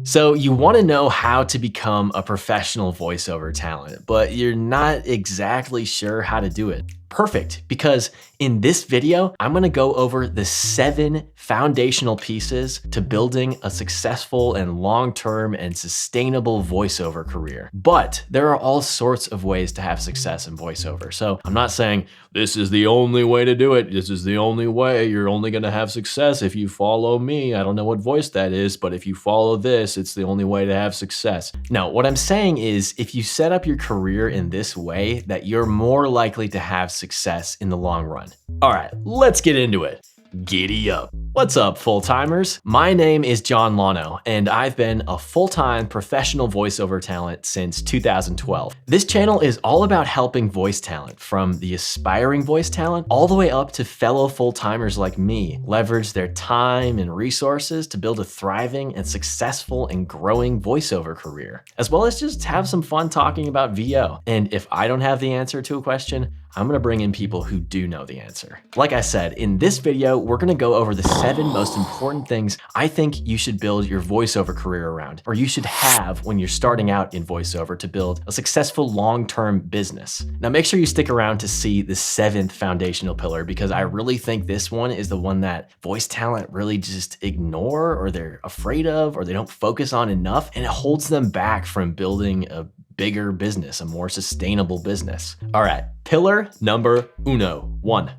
So you want to know how to become a professional voiceover talent, but you're not exactly sure how to do it. Perfect, because in this video, I'm gonna go over the 7 foundational pieces to building a successful and long-term and sustainable voiceover career. But there are all sorts of ways to have success in voiceover. So I'm not saying this is the only way to do it. This is the only way. You're only gonna have success if you follow me. I don't know what voice that is, but if you follow this, it's the only way to have success. No, what I'm saying is if you set up your career in this way, that you're more likely to have success in the long run. All right, let's get into it. Giddy up. What's up, full-timers? My name is John Lano, and I've been a full-time professional voiceover talent since 2012. This channel is all about helping voice talent, from the aspiring voice talent all the way up to fellow full-timers like me, leverage their time and resources to build a thriving and successful and growing voiceover career, as well as just have some fun talking about VO. And if I don't have the answer to a question, I'm gonna bring in people who do know the answer. Like I said, in this video, we're gonna go over the 7 most important things I think you should build your voiceover career around, or you should have when you're starting out in voiceover to build a successful long-term business. Now make sure you stick around to see the 7th foundational pillar, because I really think this one is the one that voice talent really just ignore, or they're afraid of, or they don't focus on enough, and it holds them back from building a bigger business, a more sustainable business. All right, pillar number 1.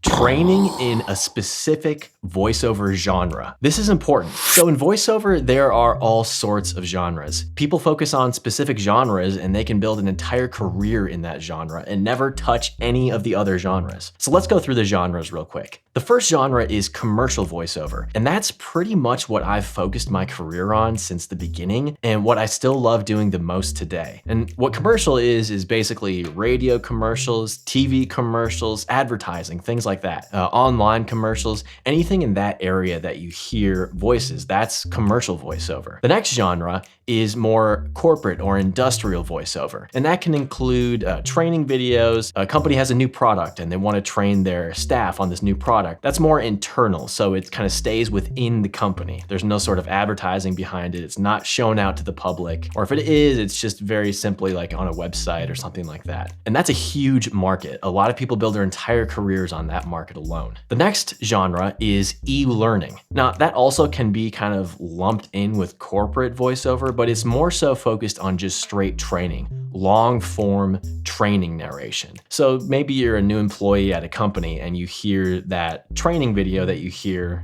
Training in a specific voiceover genre. This is important. So in voiceover, there are all sorts of genres. People focus on specific genres and they can build an entire career in that genre and never touch any of the other genres. So let's go through the genres real quick. The first genre is commercial voiceover, and that's pretty much what I've focused my career on since the beginning and what I still love doing the most today. And what commercial is basically radio commercials, TV commercials, advertising, things like that. Online commercials, anything in that area that you hear voices, that's commercial voiceover. The next genre is more corporate or industrial voiceover, and that can include training videos. A company has a new product and they want to train their staff on this new product. That's more internal, so it kind of stays within the company. There's no sort of advertising behind it. It's not shown out to the public, or if it is, it's just very simply like on a website or something like that. And that's a huge market. A lot of people build their entire careers on that market alone. The next genre is e-learning. Now, that also can be kind of lumped in with corporate voiceover, but it's more so focused on just straight training, long form training narration. So maybe you're a new employee at a company and you hear that training video that you hear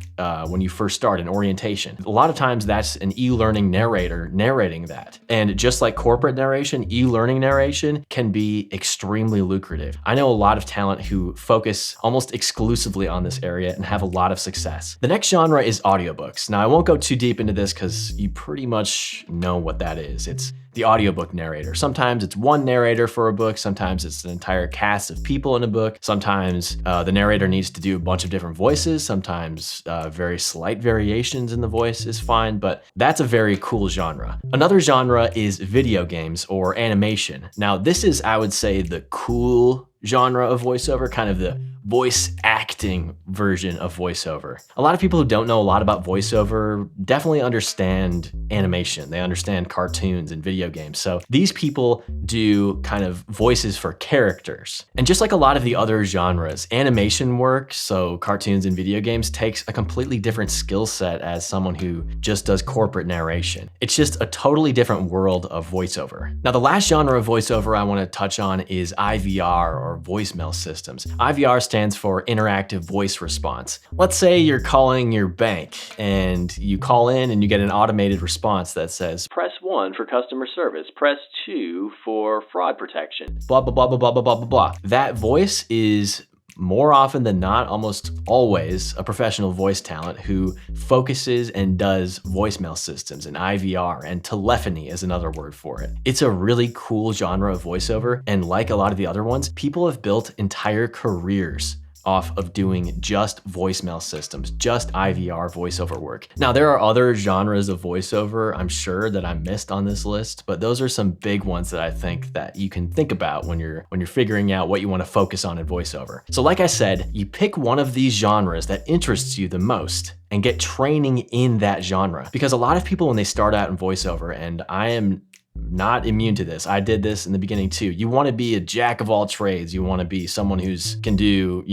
when you first start in orientation. A lot of times that's an e-learning narrator narrating that. And just like corporate narration, e-learning narration can be extremely lucrative. I know a lot of talent who focus almost exclusively on this area and have a lot of success. The next genre is audiobooks. Now I won't go too deep into this because you pretty much know what that is. It's the audiobook narrator. Sometimes it's one narrator for a book, sometimes it's an entire cast of people in a book, sometimes the narrator needs to do a bunch of different voices, sometimes very slight variations in the voice is fine, but that's a very cool genre. Another genre is video games or animation. Now this is, I would say, the cool genre of voiceover, kind of the voice acting version of voiceover. A lot of people who don't know a lot about voiceover definitely understand animation. They understand cartoons and video games. So these people do kind of voices for characters. And just like a lot of the other genres, animation work, so cartoons and video games, takes a completely different skill set as someone who just does corporate narration. It's just a totally different world of voiceover. Now, the last genre of voiceover I want to touch on is IVR, or voicemail systems. IVR stands for interactive voice response. Let's say you're calling your bank and you call in and you get an automated response that says, press 1 for customer service, press 2 for fraud protection, blah, blah, blah, blah, blah, blah, blah, blah, blah. That voice is more often than not, almost always, a professional voice talent who focuses and does voicemail systems and IVR, and telephony is another word for it. It's a really cool genre of voiceover, and like a lot of the other ones, people have built entire careers off of doing just voicemail systems, just IVR voiceover work. Now, there are other genres of voiceover, I'm sure, that I missed on this list, but those are some big ones that I think that you can think about when you're figuring out what you want to focus on in voiceover. So like I said, you pick one of these genres that interests you the most and get training in that genre. Because a lot of people, when they start out in voiceover, and I am not immune to this. I did this in the beginning too. You want to be a jack of all trades. You want to be someone who's can do,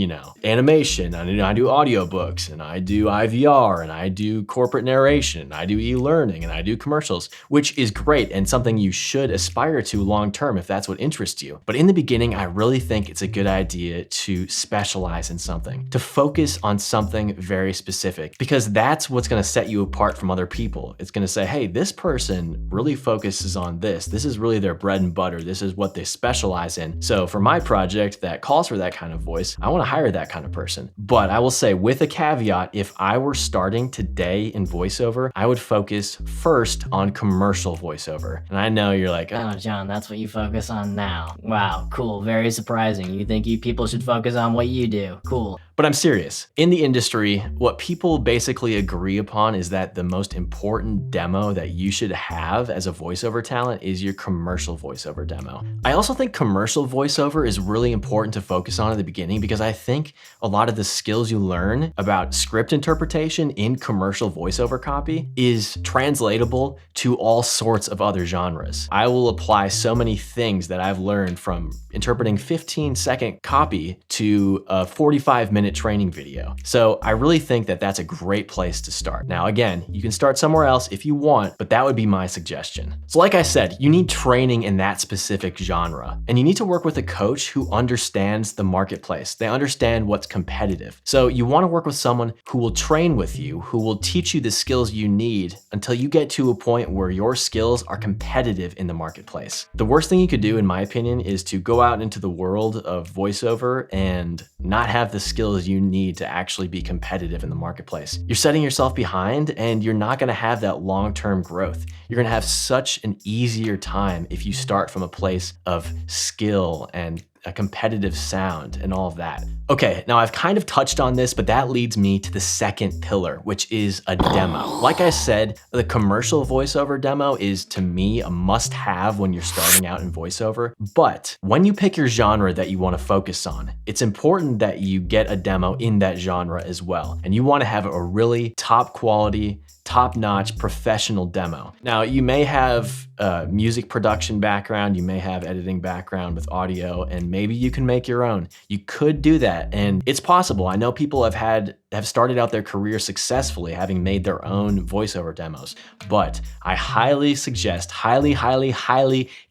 animation. I do audiobooks, and I do IVR, and I do corporate narration, and I do e-learning, and I do commercials, which is great and something you should aspire to long term if that's what interests you. But in the beginning, I really think it's a good idea to specialize in something, to focus on something very specific, because that's what's going to set you apart from other people. It's going to say, hey, this person really focuses on this. This is really their bread and butter. This is what they specialize in. So for my project that calls for that kind of voice, I want to hire that kind of person. But I will say, with a caveat, if I were starting today in voiceover, I would focus first on commercial voiceover. And I know you're like, oh, John, that's what you focus on now. Wow, cool, very surprising. You think people should focus on what you do. Cool. But I'm serious. In the industry, what people basically agree upon is that the most important demo that you should have as a voiceover talent is your commercial voiceover demo. I also think commercial voiceover is really important to focus on at the beginning, because I think a lot of the skills you learn about script interpretation in commercial voiceover copy is translatable to all sorts of other genres. I will apply so many things that I've learned from interpreting 15-second copy to a 45-minute training video. So I really think that that's a great place to start. Now, again, you can start somewhere else if you want, but that would be my suggestion. So like I said, you need training in that specific genre, and you need to work with a coach who understands the marketplace. They understand what's competitive. So you want to work with someone who will train with you, who will teach you the skills you need until you get to a point where your skills are competitive in the marketplace. The worst thing you could do, in my opinion, is to go out into the world of voiceover and not have the skills you need to actually be competitive in the marketplace. You're setting yourself behind, and you're not going to have that long-term growth. You're going to have such an easier time if you start from a place of skill and a competitive sound and all of that. Okay, now I've kind of touched on this, but that leads me to the second pillar, which is a demo. Like I said, the commercial voiceover demo is, to me, a must-have when you're starting out in voiceover. But when you pick your genre that you want to focus on, it's important that you get a demo in that genre as well. And you want to have a really top quality, top-notch professional demo. Now, you may have a music production background, you may have editing background with audio, and maybe you can make your own. You could do that, and it's possible. I know people have started out their career successfully having made their own voiceover demos, but I highly suggest, highly,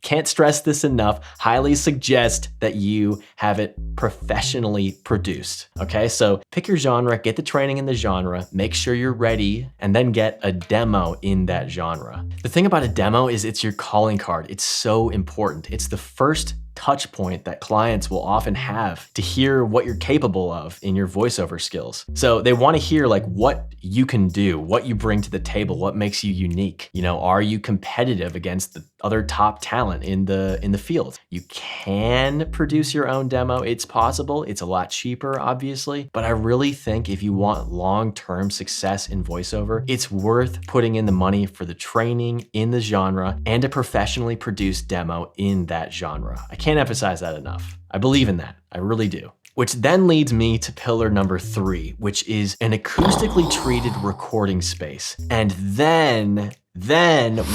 can't stress this enough, highly suggest that you have it professionally produced, okay? So pick your genre, get the training in the genre, make sure you're ready, and then get a demo in that genre. The thing about a demo is it's your calling card. It's so important. It's the first touch point that clients will often have to hear what you're capable of in your voiceover skills. So they want to hear like what you can do, what you bring to the table, what makes you unique. Are you competitive against the other top talent in the field? You can produce your own demo. It's possible. It's a lot cheaper, obviously, but I really think if you want long-term success in voiceover, it's worth putting in the money for the training in the genre and a professionally produced demo in that genre. I can't emphasize that enough. I believe in that. I really do. Which then leads me to pillar number 3, which is an acoustically treated recording space. And then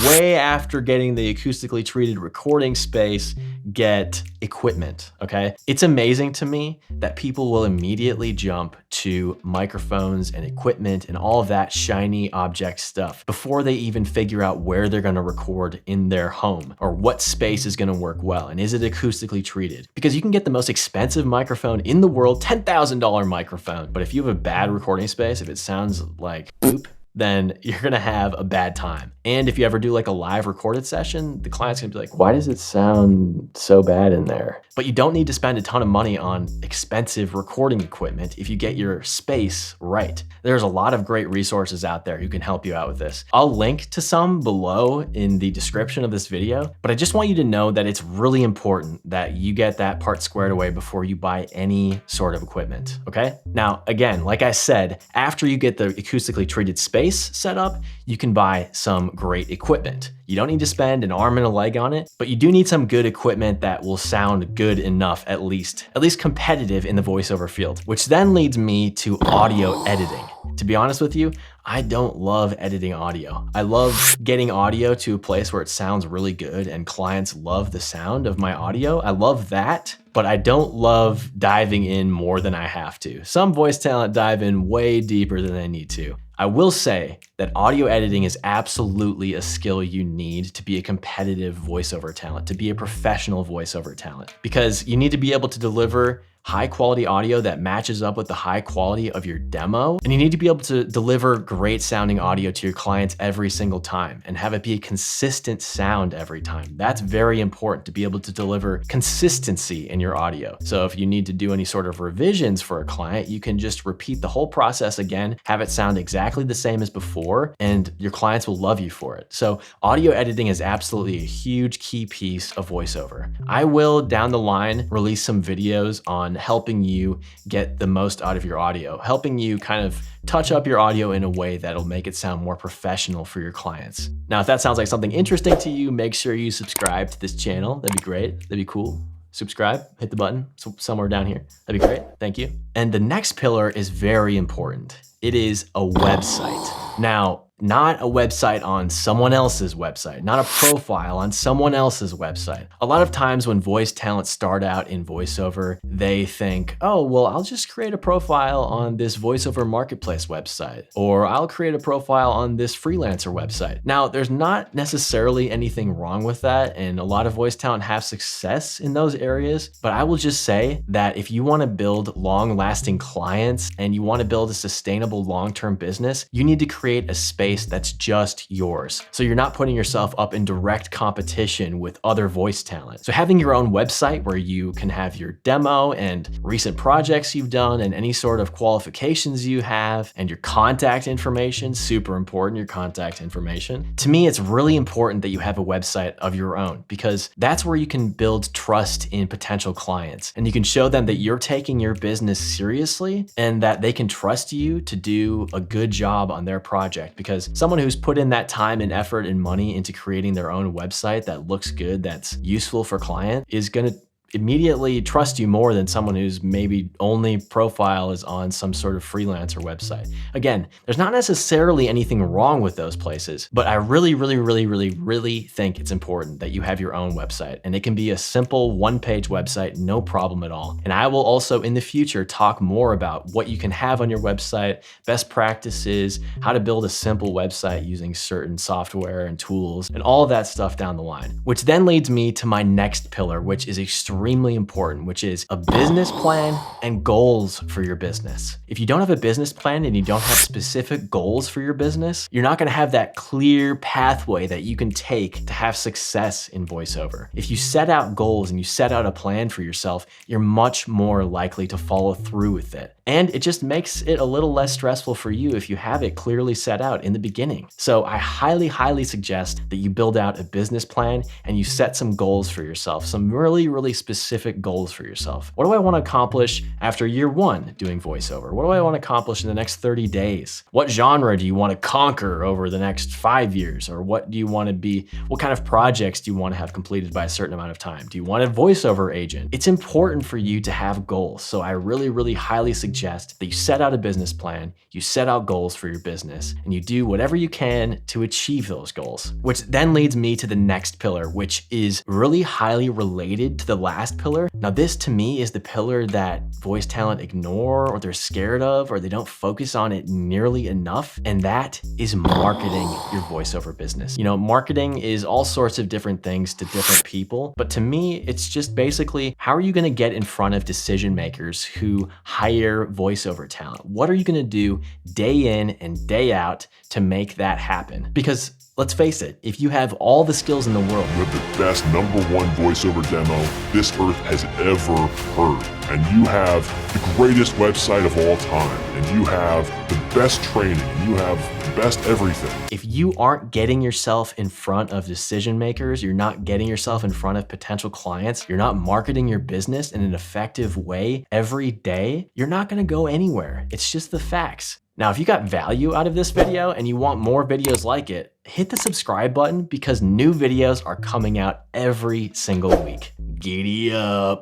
way after getting the acoustically treated recording space, get equipment, okay? It's amazing to me that people will immediately jump to microphones and equipment and all of that shiny object stuff before they even figure out where they're gonna record in their home or what space is gonna work well and is it acoustically treated. Because you can get the most expensive microphone in the world, $10,000 microphone, but if you have a bad recording space, if it sounds like poop, then you're gonna have a bad time. And if you ever do like a live recorded session, the client's gonna be like, why does it sound so bad in there? But you don't need to spend a ton of money on expensive recording equipment if you get your space right. There's a lot of great resources out there who can help you out with this. I'll link to some below in the description of this video, but I just want you to know that it's really important that you get that part squared away before you buy any sort of equipment, okay? Now, again, like I said, after you get the acoustically treated space set up, you can buy some great equipment. You don't need to spend an arm and a leg on it, but you do need some good equipment that will sound good enough, at least competitive in the voiceover field, which then leads me to audio editing. To be honest with you, I don't love editing audio. I love getting audio to a place where it sounds really good and clients love the sound of my audio. I love that, but I don't love diving in more than I have to. Some voice talent dive in way deeper than they need to. I will say that audio editing is absolutely a skill you need to be a competitive voiceover talent, to be a professional voiceover talent, because you need to be able to deliver high quality audio that matches up with the high quality of your demo. And you need to be able to deliver great sounding audio to your clients every single time and have it be a consistent sound every time. That's very important, to be able to deliver consistency in your audio. So if you need to do any sort of revisions for a client, you can just repeat the whole process again, have it sound exactly the same as before, and your clients will love you for it. So audio editing is absolutely a huge key piece of voiceover. I will down the line release some videos on helping you get the most out of your audio, helping you kind of touch up your audio in a way that'll make it sound more professional for your clients. Now, if that sounds like something interesting to you, make sure you subscribe to this channel. That'd be great. That'd be cool. Subscribe, hit the button somewhere down here. That'd be great. Thank you. And the next pillar is very important. It is a website. Now, not a website on someone else's website, not a profile on someone else's website. A lot of times when voice talents start out in voiceover, they think, oh, well, I'll just create a profile on this voiceover marketplace website, or I'll create a profile on this freelancer website. Now, there's not necessarily anything wrong with that, and a lot of voice talent have success in those areas, but I will just say that if you wanna build long-lasting clients and you wanna build a sustainable long-term business, you need to create a space that's just yours. So you're not putting yourself up in direct competition with other voice talent. So having your own website where you can have your demo and recent projects you've done and any sort of qualifications you have and your contact information, super important, your contact information. To me, it's really important that you have a website of your own, because that's where you can build trust in potential clients and you can show them that you're taking your business seriously and that they can trust you to do a good job on their project, because someone who's put in that time and effort and money into creating their own website that looks good, that's useful for client, is gonna immediately trust you more than someone whose maybe only profile is on some sort of freelancer website. Again, there's not necessarily anything wrong with those places, but I really think it's important that you have your own website, and it can be a simple one-page website, no problem at all. And I will also in the future talk more about what you can have on your website, best practices, how to build a simple website using certain software and tools, and all of that stuff down the line. Which then leads me to my next pillar, which is extremely important, which is a business plan and goals for your business. If you don't have a business plan and you don't have specific goals for your business, you're not gonna have that clear pathway that you can take to have success in voiceover. If you set out goals and you set out a plan for yourself, you're much more likely to follow through with it. And it just makes it a little less stressful for you if you have it clearly set out in the beginning. So I highly suggest that you build out a business plan and you set some goals for yourself, some really specific goals for yourself. What do I want to accomplish after year one doing voiceover? What do I want to accomplish in the next 30 days? What genre do you want to conquer over the next 5 years? Or what do you want to be, what kind of projects do you want to have completed by a certain amount of time? Do you want a voiceover agent? It's important for you to have goals. So I really highly suggest that you set out a business plan, you set out goals for your business, and you do whatever you can to achieve those goals. Which then leads me to the next pillar, which is really highly related to the last pillar. Now this to me is the pillar that voice talent ignore, or they're scared of, or they don't focus on it nearly enough, and that is marketing your voiceover business. You know, marketing is all sorts of different things to different people, but to me, it's just basically, how are you gonna get in front of decision makers who hire voiceover talent? What are you gonna do day in and day out to make that happen? Because Let's face it, if you have all the skills in the world, You have the best #1 voiceover demo this earth has ever heard. And you have the greatest website of all time. And you have the best training. And you have the best everything. if you aren't getting yourself in front of decision makers, you're not getting yourself in front of potential clients, you're not marketing your business in an effective way every day, you're not gonna go anywhere. It's just the facts. Now, if you got value out of this video and you want more videos like it, hit the subscribe button because new videos are coming out every single week. Giddy up.